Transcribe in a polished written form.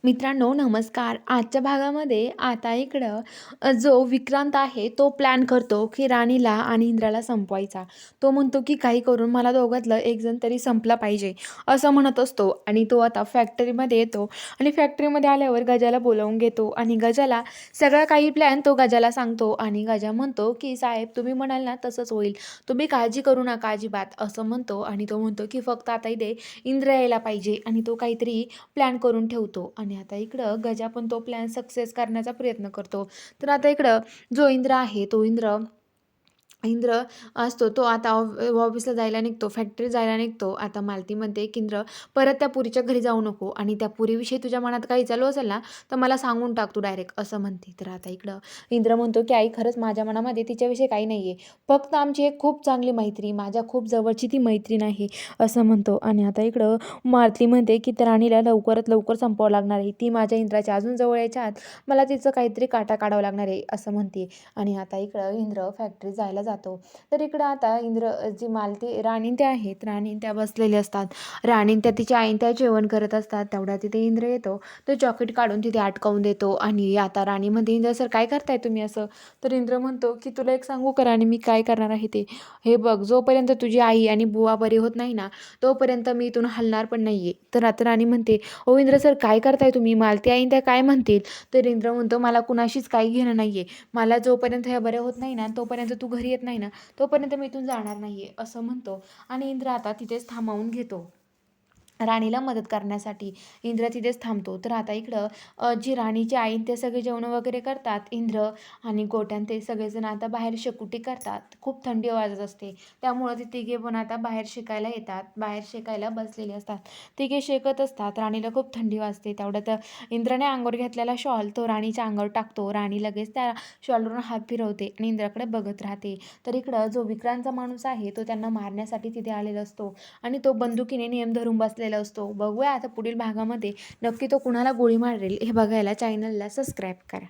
मित्रांनो नमस्कार. आजच्या भागामध्ये आता इकडं जो विक्रांत आहे तो प्लॅन करतो की राणीला आणि इंद्राला संपवायचा. तो म्हणतो की काही करून मला दोघातलं एक जण तरी संपला पाहिजे असं म्हणत असतो आणि तो आता फॅक्टरीमध्ये येतो आणि फॅक्टरीमध्ये आल्यावर गजाला बोलावून घेतो आणि गजाला सगळा काही प्लॅन तो गजाला सांगतो आणि गजा म्हणतो की साहेब तुम्ही म्हणाल ना तसंच होईल. तुम्ही काळजी करू नका अजिबात असं म्हणतो आणि तो म्हणतो की फक्त आता इथे इंद्र यायला पाहिजे आणि तो काहीतरी प्लॅन करून ठेवतो आणि आता इकडं गजा पण तो प्लॅन सक्सेस करण्याचा प्रयत्न करतो. तर आता इकडं जो इंद्र आहे तो इंद्र इंद्र असतो तो आता ऑफिसला जायला निघतो, फॅक्टरीत जायला निघतो. आता मालती म्हणते, की "इंद्र परत त्या पोरीच्या घरी जाऊ नको आणि त्या पोरीविषयी तुझ्या मनात काही चालू असेल ना, तर मला सांगून टाक तू डायरेक्ट," असं म्हणते. तर आता इकडं इंद्र म्हणतो, की "आई खरंच माझ्या मनामध्ये तिच्याविषयी काही नाही आहे. फक्त आमची एक खूप चांगली मैत्री, माझ्या खूप जवळची ती मैत्रीण आहे," असं म्हणतो. आणि आता इकडं मालती म्हणते, की "त्या राणीला लवकरात लवकर संपवावं लागणार आहे. ती माझ्या इंद्राच्या अजून जवळ यायच्या आत मला तिचं काहीतरी काटा काढावा लागणार आहे," असं म्हणते. आणि आता इकडं इंद्र फॅक्टरीत जायला जातो. तर इकडं आता जी मालती राणी त्या आहेत, राणी त्या बसलेल्या असतात. राणी त्या तिच्या आईन त्या जेवण करत असतात. तेवढ्या तिथे इंद्र येतो. तो जॉकेट काढून तिथे अटकावून देतो आणि आता राणी म्हणते, "इंद्र सर काय करताय तुम्ही असं?" तर इंद्र म्हणतो, की "तुला एक सांगू का राणी मी काय करणार आहे ते? हे बघ जोपर्यंत तुझी आई आणि बुवा बरी होत नाही ना, तोपर्यंत मी इथून हलणार पण नाहीये." तर आता राणी म्हणते, "ओ इंद्र सर काय करताय तुम्ही? मालती आईन त्या काय म्हणतील?" तर इंद्र म्हणतो, "मला कुणाशीच काही घेणं नाहीये. मला जोपर्यंत ह्या बऱ्या होत नाही ना, तोपर्यंत तू घरी येत नाही ना, तोपर्यंत मी इथून जाणार नाहीये," असं म्हणतो आणि इंद्र आता तिथेच थांबवून घेतो. राणीला मदत करण्यासाठी इंद्र तिथेच थांबतो. तर आता इकडं जी राणीची आई ते सगळे जेवणं वगैरे करतात. इंद्र आणि गोट्यान ते सगळेजण आता बाहेर शेकोटी करतात. खूप थंडी वाजत असते. त्यामुळं ते तिघे पण आता बाहेर शेकायला येतात. बाहेर शेकायला बसलेले असतात. तिघे शेकत असतात. राणीला खूप थंडी वाजते. तेवढ्यात इंद्राने अंगावर घेतलेला शॉल तो राणीच्या अंगावर टाकतो. राणी लगेच त्या शॉलवरून हात फिरवते आणि इंद्राकडे बघत राहते. तर इकडं जो विक्रांतचा माणूस आहे तो त्यांना मारण्यासाठी तिथे आलेला असतो आणि तो बंदुकीने नेम धरून बसलेला असतो. बघूया आता पुढील भागामध्ये नक्की तो कुणाला गोळी मारेल हे बघायला चॅनलला सबस्क्राईब करा.